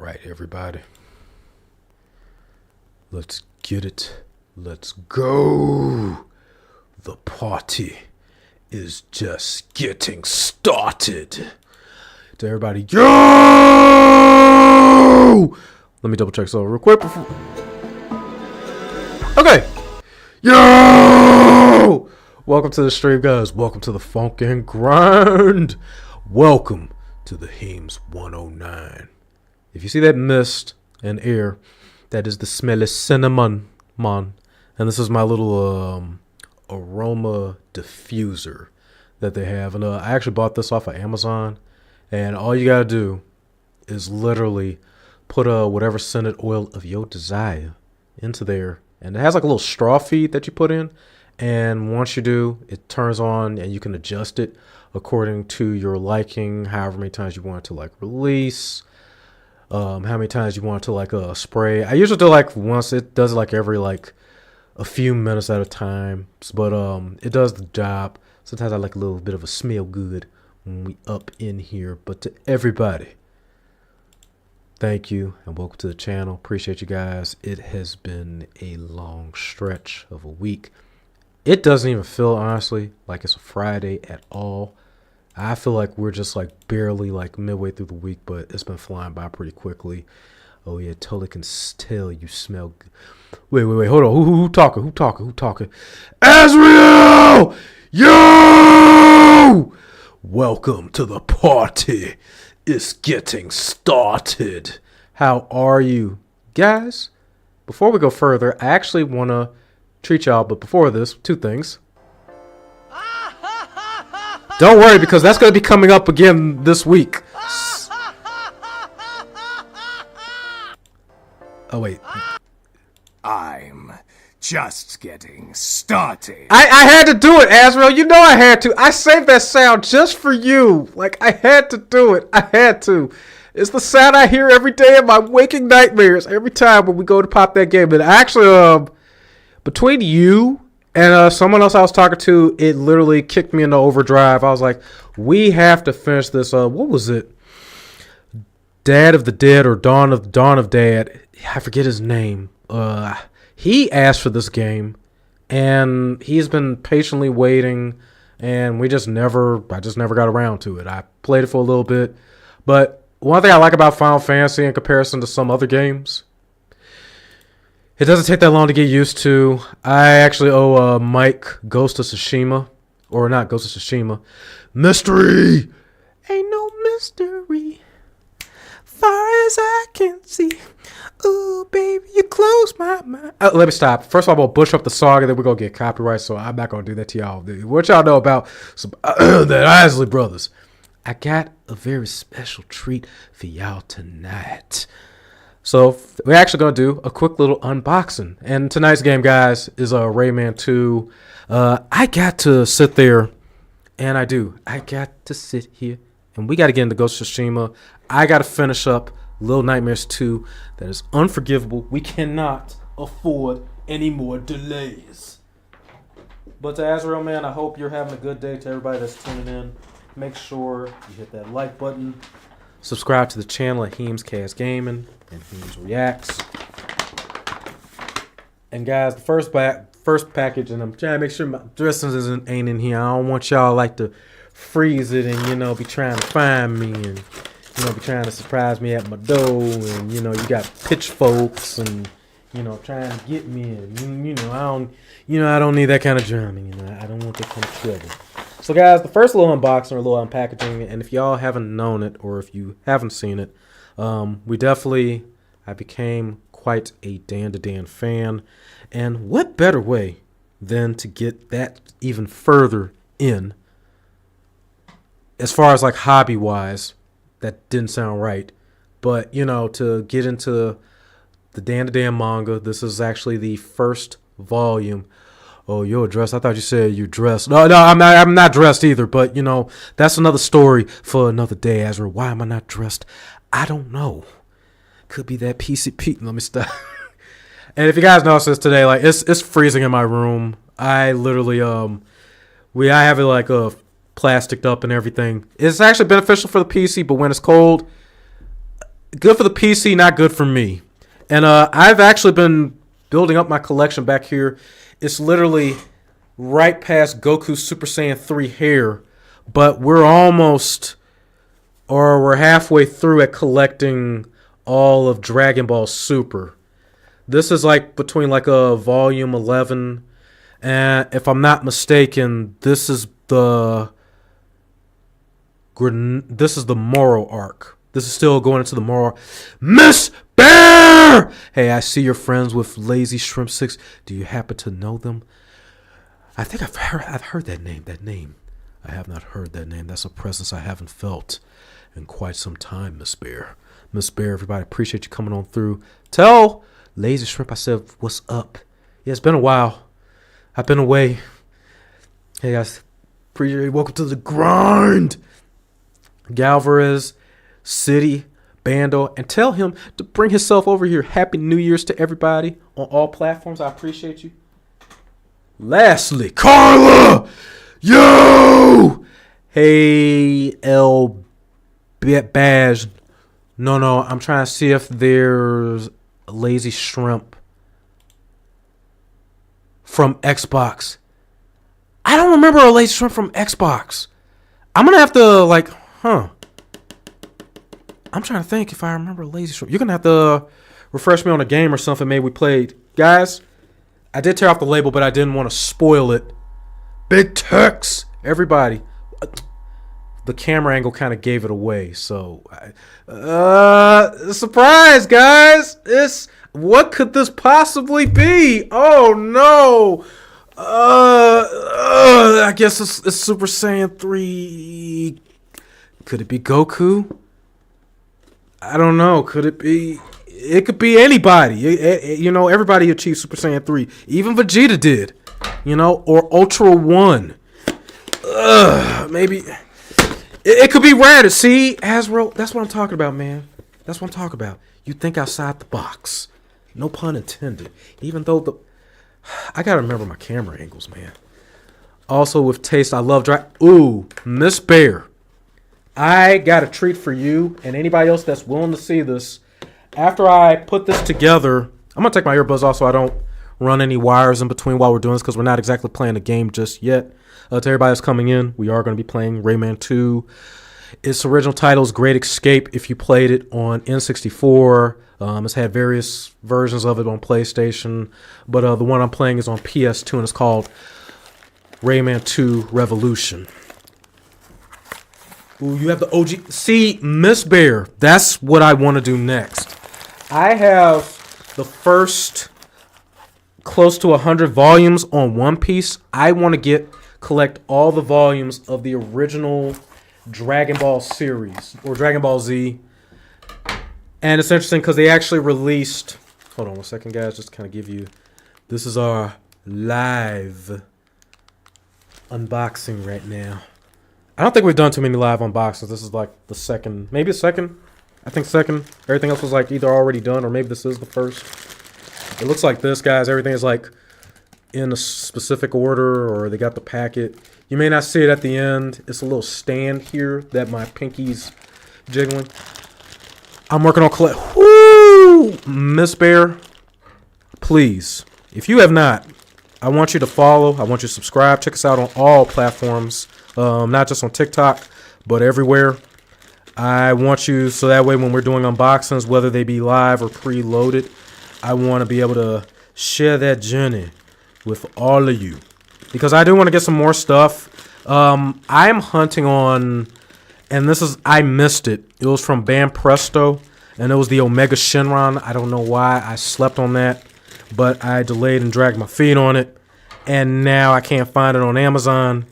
right, everybody. Let's get it. Let's go. The party is just getting started. To everybody, yo! Let me double check so real quick before. Okay. Yo! Welcome to the stream, guys. Welcome to the funk and grind. Welcome to the Heems 109. If you see that mist and air, that is the smell of cinnamon, man. And this is my little aroma diffuser that they have. And I actually bought this off of Amazon. And all you gotta do is literally put whatever scented oil of your desire into there. And it has like a little straw feed that you put in. And once you do, it turns on and you can adjust it according to your liking, however many times you want it to like release, how many times you want it to like spray. I usually do like once. It does like every like a few minutes at a time, but it does the job. Sometimes I like a little bit of a smell good when we up in here. But to everybody, thank you and welcome to the channel. Appreciate you guys. It has been a long stretch of a week. It doesn't even feel, honestly, like it's a Friday at all. I feel like we're just like barely like midway through the week, but it's been flying by pretty quickly. Oh yeah, totally can tell you smell good. Wait, hold on. Who talking? Azrael! Yo! Welcome to the party. It's getting started. How are you, guys? Before we go further, I actually want to treat y'all, but before this, two things. Don't worry, because that's going to be coming up again this week. Oh, wait. I'm just getting started. I had to do it, Azrael. You know I had to. I saved that sound just for you. Like, I had to do it. I had to. It's the sound I hear every day in my waking nightmares. Every time when we go to pop that game. And actually, between you and someone else I was talking to, it literally kicked me into overdrive. I was like, we have to finish this. What was it? Dad of the Dead or Dawn of Dad. I forget his name. He asked for this game, and he's been patiently waiting, and I just never got around to it. I played it for a little bit, but one thing I like about Final Fantasy in comparison to some other games, it doesn't take that long to get used to. I actually owe Mike Ghost of Tsushima, or not Ghost of Tsushima, mystery. Ain't no mystery, far as I can see. Ooh, baby, you close my mind. Let me stop. First of all, I'm going to bush up the song, and then we're going to get copyright, so I'm not going to do that to y'all. What y'all know about the Isley Brothers? I got a very special treat for y'all tonight. So we're actually going to do a quick little unboxing. And tonight's game, guys, is Rayman 2. I got to sit there, and I got to sit here, and we got to get into Ghost of Tsushima. I got to finish up Little Nightmares 2. That is unforgivable. We cannot afford any more delays. But to Azrael, man, I hope you're having a good day. To everybody that's tuning in, make sure you hit that like button. Subscribe to the channel at HeemzReacts Gaming and HeemzReacts. And guys, the first package, and I'm trying to make sure my dressing ain't in here. I don't want y'all like to freeze it and be trying to find me and be trying to surprise me at my door, and you got pitchforks and trying to get me, and I don't need that kind of drama. I don't want that kind of trouble. So guys, the first little unboxing or little unpackaging, and if y'all haven't known it or if you haven't seen it, I became quite a Dan fan, and what better way than to get that even further in as far as like hobby wise. That didn't sound right, but to get into the Dan manga, this is actually the first volume. Oh, you're dressed. I thought you said you dressed. No, I'm not dressed either. But that's another story for another day. Azra, why am I not dressed? I don't know. Could be that PCP. Let me stop. And if you guys notice this today, like it's freezing in my room. I literally I have it like plasticed up and everything. It's actually beneficial for the PC, but when it's cold, good for the PC, not good for me. And I've actually been building up my collection back here. It's literally right past Goku Super Saiyan 3 hair, but we're halfway through at collecting all of Dragon Ball Super. This is like between like a volume 11, and if I'm not mistaken, this is the Moro arc. This is still going into the Moro. Miss Bear! Hey, I see you're friends with Lazy Shrimp 6. Do you happen to know them? I think I've heard that name. I have not heard that name. That's a presence I haven't felt in quite some time, Miss Bear. Miss Bear, everybody, appreciate you coming on through. Tell Lazy Shrimp I said, what's up? Yeah, it's been a while. I've been away. Hey, guys, appreciate you. Welcome to the grind. Galvarez, City, Bando, and tell him to bring himself over here. Happy New Year's to everybody on all platforms. I appreciate you. Lastly, Carla! Yo! Hey, L. Badge. No, I'm trying to see if there's a Lazy Shrimp from Xbox. I don't remember a Lazy Shrimp from Xbox. I'm going to have to, I'm trying to think if I remember Lazy Shrimp. You're going to have to refresh me on a game or something maybe we played. Guys, I did tear off the label, but I didn't want to spoil it. Big Tex, everybody. The camera angle kind of gave it away, so surprise, guys. What could this possibly be? Oh no. I guess it's Super Saiyan 3. Could it be Goku? I don't know. Could it be? It could be anybody. Everybody achieved Super Saiyan 3. Even Vegeta did. Or Ultra 1. Maybe. It could be Raditz. See, Azrael, that's what I'm talking about, man. That's what I'm talking about. You think outside the box. No pun intended. Even though I gotta remember my camera angles, man. Also, with taste, I love Ooh, Miss Bear. I got a treat for you and anybody else that's willing to see this. After I put this together, I'm gonna take my earbuds off so I don't run any wires in between while we're doing this because we're not exactly playing the game just yet. To everybody that's coming in, we are going to be playing Rayman 2. Its original title is Great Escape if you played it on N64. It's had various versions of it on PlayStation, but the one I'm playing is on PS2 and it's called Rayman 2 Revolution. Ooh, you have the OG. See, Miss Bear, that's what I want to do next. I have the first close to 100 volumes on One Piece. I want to collect all the volumes of the original Dragon Ball series or Dragon Ball Z. And it's interesting because they actually released, hold on one second, guys, just to kind of give you, this is our live unboxing right now. I don't think we've done too many live unboxings. This is like the second, maybe the second. I think second. Everything else was like either already done or maybe this is the first. It looks like this, guys. Everything is like in a specific order or they got the packet. You may not see it at the end. It's a little stand here that my pinky's jiggling. I'm working on collect. Woo! Miss Bear, please, if you have not, I want you to follow. I want you to subscribe. Check us out on all platforms, not just on TikTok, but everywhere. I want you so that way when we're doing unboxings, whether they be live or preloaded, I want to be able to share that journey with all of you because I do want to get some more stuff. I am hunting on, and I missed it. It was from Bam Presto, and it was the Omega Shenron. I don't know why I slept on that, but I delayed and dragged my feet on it, and now I can't find it on Amazon.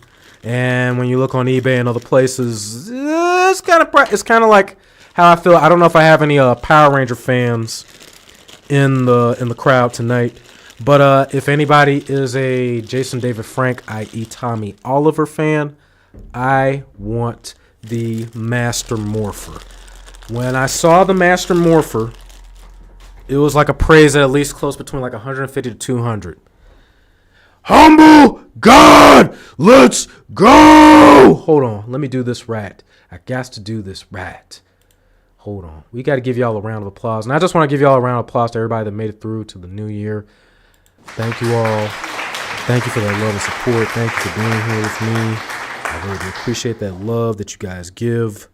And when you look on eBay and other places, it's kind of like how I feel. I don't know if I have any Power Ranger fans in the crowd tonight. But if anybody is a Jason David Frank, i.e. Tommy Oliver fan, I want the Master Morpher. When I saw the Master Morpher, it was like a praise at least close between like 150 to 200. Humble God, let's go! Hold on, let me do this right. I got to do this right. Hold on. We got to give y'all a round of applause. And I just want to give y'all a round of applause to everybody that made it through to the new year. Thank you all. Thank you for that love and support. Thank you for being here with me. I really do appreciate that love that you guys give.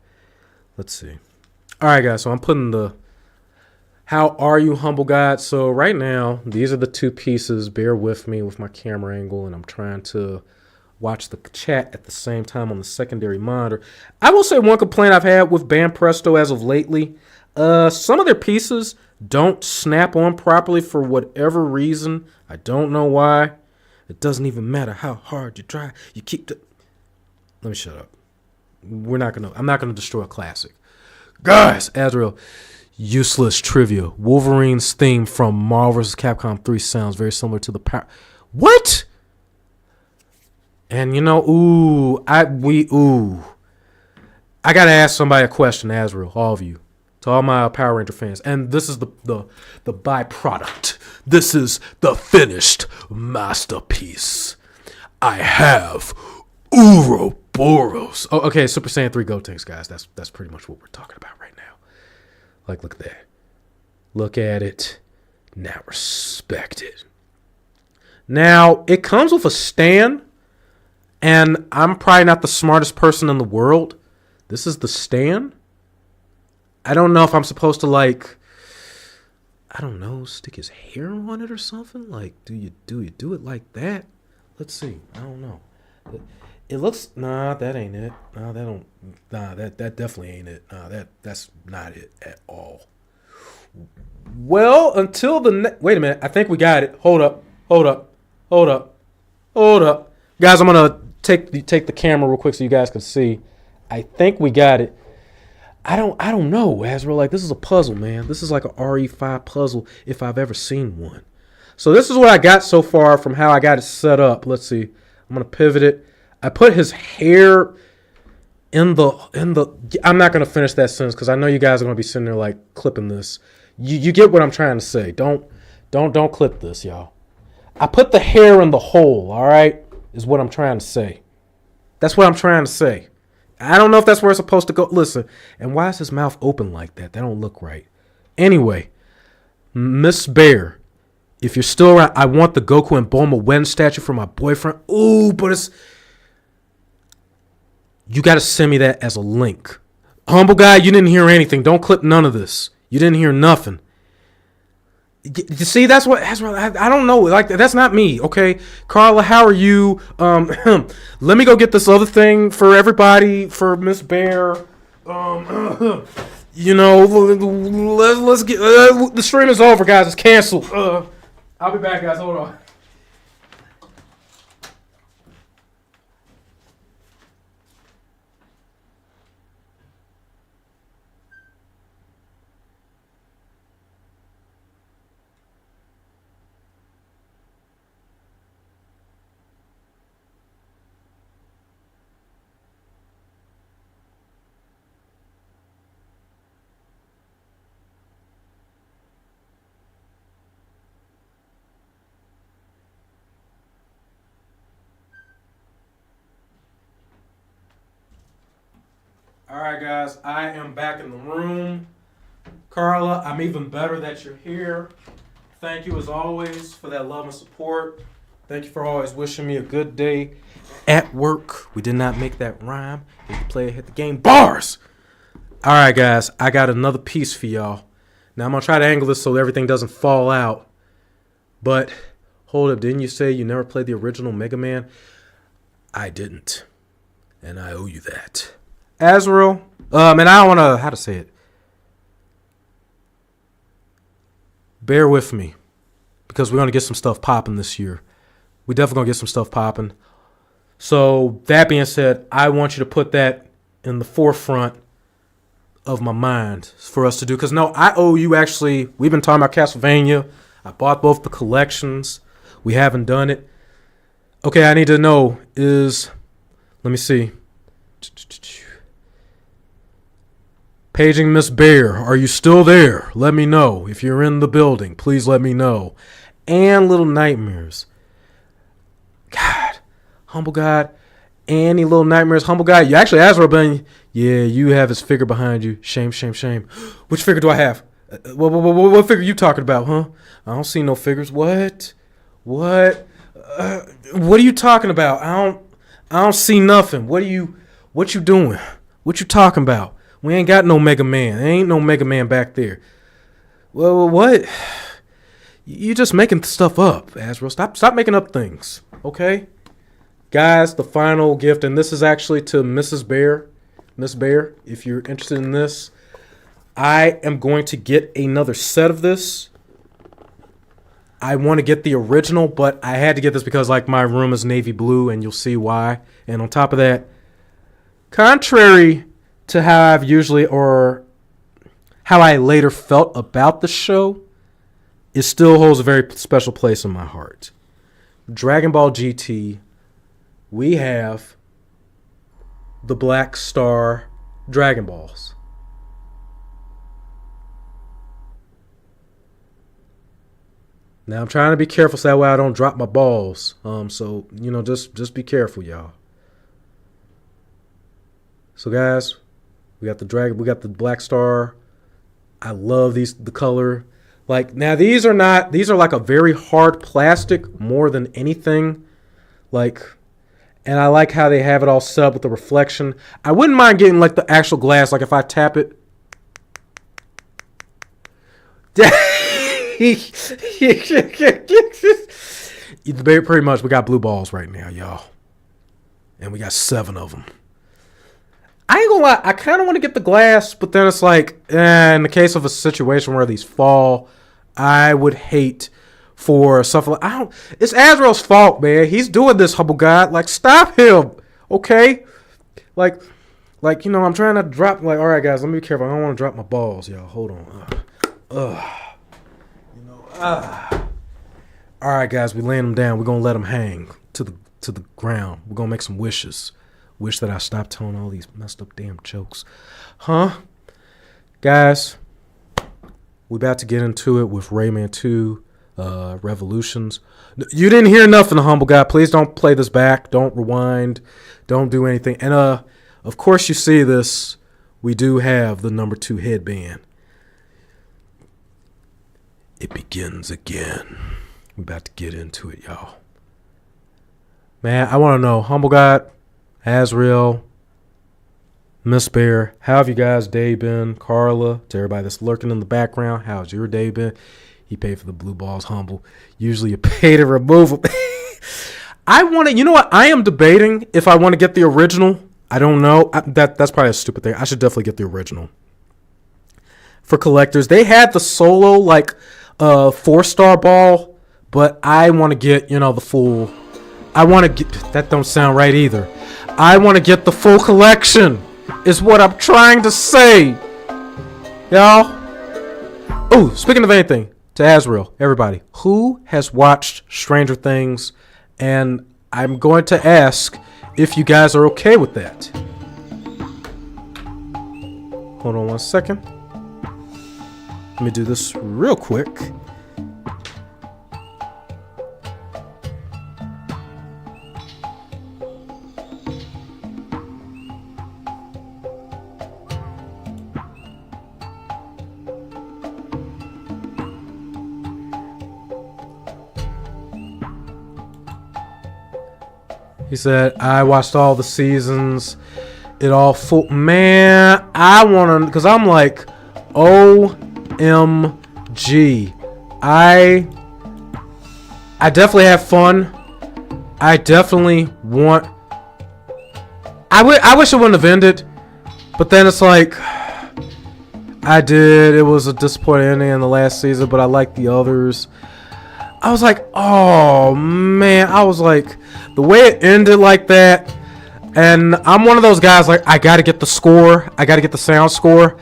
Let's see. All right, guys. So I'm putting the how are you, humble God? So right now, these are the two pieces. Bear with me with my camera angle, and I'm trying to watch the chat at the same time on the secondary monitor. I will say one complaint I've had with Band Presto as of lately. Some of their pieces don't snap on properly for whatever reason. I don't know why. It doesn't even matter how hard you try. You keep the... Let me shut up. I'm not gonna destroy a classic. Guys, Azrael, useless trivia. Wolverine's theme from Marvel vs. Capcom 3 sounds very similar to the power. What? And you know, I gotta ask somebody a question, Azrael, all of you, to all my Power Ranger fans. And this is the byproduct. This is the finished masterpiece. I have Ouroboros. Oh, okay, Super Saiyan 3 Gotenks, guys. That's pretty much what we're talking about right now. Like, look at that. Look at it. Now respect it. Now, it comes with a stand. And I'm probably not the smartest person in the world. This is the stand. I don't know if I'm supposed to, like, I don't know, stick his hair on it or something. Like, do you do it like that? Let's see. I don't know. It looks, nah, that ain't it. That definitely ain't it. That's not it at all. Well, until wait a minute. I think we got it. Hold up. Guys, I'm gonna take the camera real quick so you guys can see. I think we got it. I don't know, Azrael. Like, this is a puzzle, man. This is like a RE5 puzzle if I've ever seen one. So this is what I got so far from how I got it set up. Let's see. I'm gonna pivot it. I put his hair in the. I'm not gonna finish that sentence because I know you guys are gonna be sitting there like clipping this. You get what I'm trying to say. Don't clip this, y'all. I put the hair in the hole. All right. Is what I'm trying to say. That's what I'm trying to say. I don't know if that's where it's supposed to go. Listen, and why is his mouth open like that? That don't look right. Anyway, Miss Bear, if you're still around, I want the Goku and Bulma Wen statue for my boyfriend. Ooh, but it's... You got to send me that as a link. Humble guy, you didn't hear anything. Don't clip none of this. You didn't hear nothing. You see, that's what I don't know. Like, that's not me, okay? Carla, how are you? Let me go get this other thing for everybody, for Miss Bear. You know, let's get the stream is over, guys. It's canceled. I'll be back, guys. Hold on. All right, guys, I am back in the room. Carla, I'm even better that you're here. Thank you, as always, for that love and support. Thank you for always wishing me a good day at work. We did not make that rhyme. Hit the player, hit the game. Bars! All right, guys, I got another piece for y'all. Now, I'm going to try to angle this so everything doesn't fall out. But, hold up, didn't you say you never played the original Mega Man? I didn't. And I owe you that. Azrael, and I don't want to, how to say it. Bear with me, because we're going to get some stuff popping this year. We definitely going to get some stuff popping. So, that being said, I want you to put that in the forefront of my mind for us to do. Because, no, I owe you actually, we've been talking about Castlevania. I bought both the collections. We haven't done it. Okay, I need to know is, let me see. Paging Miss Bear, are you still there? Let me know. If you're in the building, please let me know. And Little Nightmares. God, humble God, Any little nightmares, humble guy. You actually, Azrael, Ben. Yeah, you have his figure behind you. Shame, shame, shame. Which figure do I have? What figure you talking about, huh? I don't see no figures. What? What are you talking about? I don't see nothing. What you doing? What you talking about? We ain't got no Mega Man. There ain't no Mega Man back there. Well, what? You just making stuff up, Azrael. Stop making up things, okay? Guys, the final gift, and this is actually to Mrs. Bear. Miss Bear, if you're interested in this, I am going to get another set of this. I want to get the original, but I had to get this because like my room is navy blue, and you'll see why. And on top of that, contrary to how I've usually or how I later felt about the show, it still holds a very special place in my heart. Dragon Ball GT, we have the Black Star Dragon Balls. Now I'm trying to be careful so that way I don't drop my balls. So you know, just be careful, y'all. So guys, we got the Black Star. I love the color. Like now these are like a very hard plastic more than anything. Like, and I like how they have it all set up with the reflection. I wouldn't mind getting like the actual glass. Like if I tap it. Pretty much we got blue balls right now, y'all. And we got 7 of them. I ain't gonna lie, I kind of want to get the glass, but then it's like, in the case of a situation where these fall, I would hate for something like, it's Azrael's fault, man. He's doing this, humble God. Like, stop him, okay? Like, you know, I'm trying to drop, like, all right, guys, let me be careful. I don't want to drop my balls, y'all. Hold on. All right, guys, we laying them down. We're going to let them hang to the ground. We're going to make some wishes. Wish that I stopped telling all these messed up damn jokes. Huh? Guys, we're about to get into it with Rayman 2 Revolutions. You didn't hear nothing, humble guy. Please don't play this back. Don't rewind. Don't do anything. And of course you see this. We do have the number 2 headband. It begins again. We're about to get into it, y'all. Man, I want to know, humble God, Azrael, Miss Bear, how have you guys' day been? Carla, to everybody that's lurking in the background, how's your day been? He paid for the blue balls, humble. Usually you pay to remove them. You know what? I am debating if I want to get the original. I don't know. That's probably a stupid thing. I should definitely get the original. For collectors, they had the solo, like, 4-star ball, but I want to get, you know, the full. I want to get, that don't sound right either. I want to get the full collection, is what I'm trying to say. Y'all. Oh, speaking of anything, to Azrael, everybody, who has watched Stranger Things? And I'm going to ask if you guys are okay with that. Hold on one second. Let me do this real quick. He said, I watched all the seasons. It all full. Man, I want to, because I'm like, OMG. I definitely have fun. I definitely want. I wish it wouldn't have ended. But then it's like, it was a disappointing ending in the last season, but I like the others. I was like, oh man, I was like, the way it ended like that, and I'm one of those guys, like, I gotta get the score, I gotta get the sound score.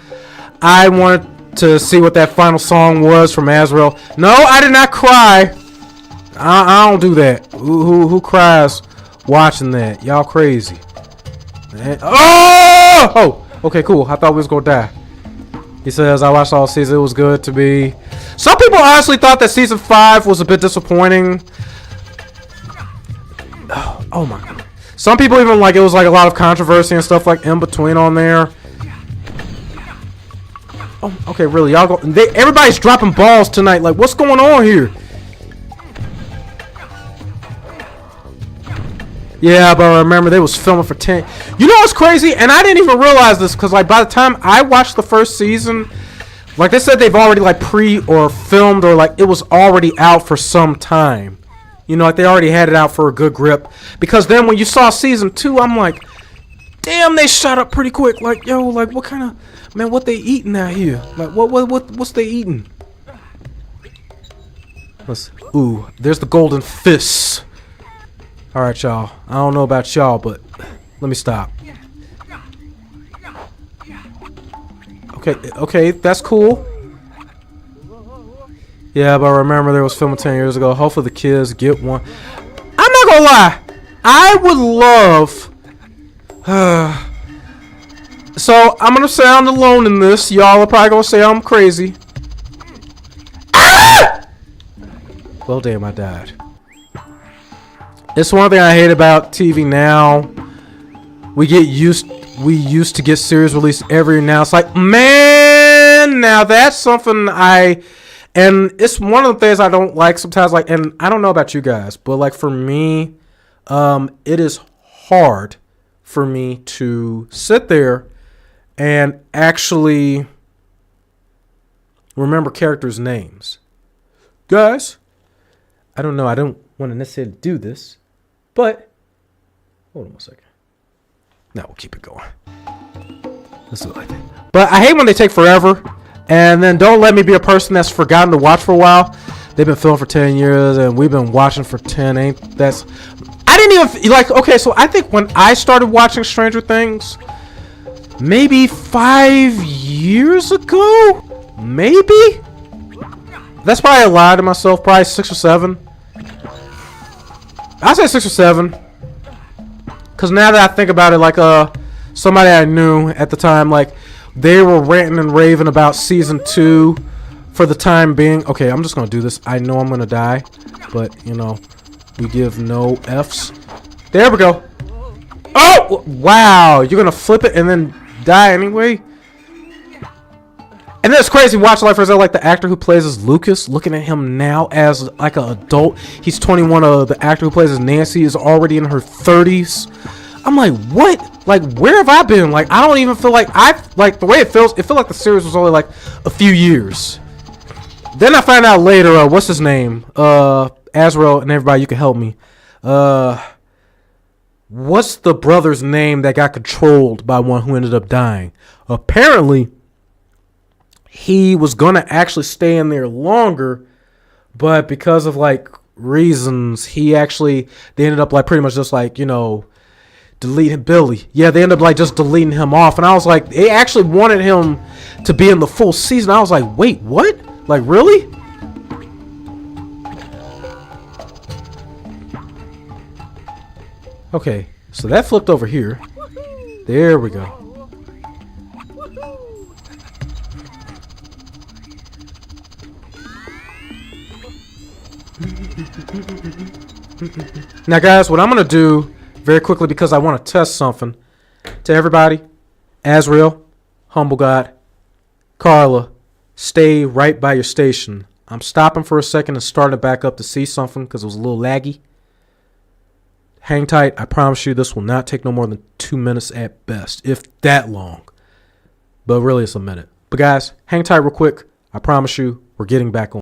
I wanted to see what that final song was from Azrael. No, I did not cry. I don't do that. Who cries watching that? Y'all crazy. Oh, okay, cool. I thought we was gonna die. He says, I watched all season. It was good to be. Some people honestly thought that season 5 was a bit disappointing. Oh my God. Some people even like it was like a lot of controversy and stuff like in between on there. Oh, okay, really, y'all go. Everybody's dropping balls tonight. Like, what's going on here? Yeah, but remember they was filming for 10. You know what's crazy? And I didn't even realize this because like by the time I watched the first season, like they said they've already like or filmed or like it was already out for some time. You know, like they already had it out for a good grip. Because then when you saw season 2, I'm like, damn, they shot up pretty quick. Like, yo, like what kind of what they eating out here? Like what's they eating? Ooh, there's the golden fists. Alright, y'all. I don't know about y'all, but let me stop. Okay, that's cool. Yeah, but remember there was filming 10 years ago. Hopefully the kids get one. I'm not gonna lie. I would love... So, I'm gonna sound alone in this. Y'all are probably gonna say I'm crazy. Ah! Well, damn, I died. It's one thing I hate about TV now. We used to get series released every now. It's like, man, now that's something and it's one of the things I don't like sometimes. Like, and I don't know about you guys, but like for me, it is hard for me to sit there and actually remember characters' names. Guys, I don't know. I don't want to necessarily do this. But, hold on one second. No, we'll keep it going. Let's do it like that. But I hate when they take forever. And then don't let me be a person that's forgotten to watch for a while. They've been filming for 10 years and we've been watching for 10. I didn't even, like, okay, so I think when I started watching Stranger Things, maybe 5 years ago? Maybe? That's probably a lie to myself. Probably 6 or 7. I say 6 or 7, cause now that I think about it, like somebody I knew at the time, like they were ranting and raving about season 2 for the time being. Okay, I'm just gonna do this. I know I'm gonna die, but you know, we give no F's. There we go. Oh wow, you're gonna flip it and then die anyway. And then it's crazy watching like for example like the actor who plays as Lucas, looking at him now as like an adult. He's 21. The actor who plays as Nancy is already in her 30s. I'm like, what? Like, where have I been? Like, I don't even feel like like the way it feels. It feels like the series was only like a few years. Then I find out later, what's his name? Azrael and everybody, you can help me. What's the brother's name that got controlled by one who ended up dying? Apparently, he was gonna actually stay in there longer, but because of like reasons, they ended up like pretty much just like, you know, deleting Billy. Yeah, they ended up like just deleting him off, and I was like, they actually wanted him to be in the full season. I was like, wait, what? Like, really? Okay, so that flipped over here. There we go. Now guys, what I'm going to do very quickly, because I want to test something to everybody. Azrael, Humble God, Carla, stay right by your station. I'm stopping for a second and starting it back up to see something because it was a little laggy. Hang tight. I promise you this will not take no more than 2 minutes at best, if that long. But really it's a minute. But guys, hang tight real quick. I promise you we're getting back on.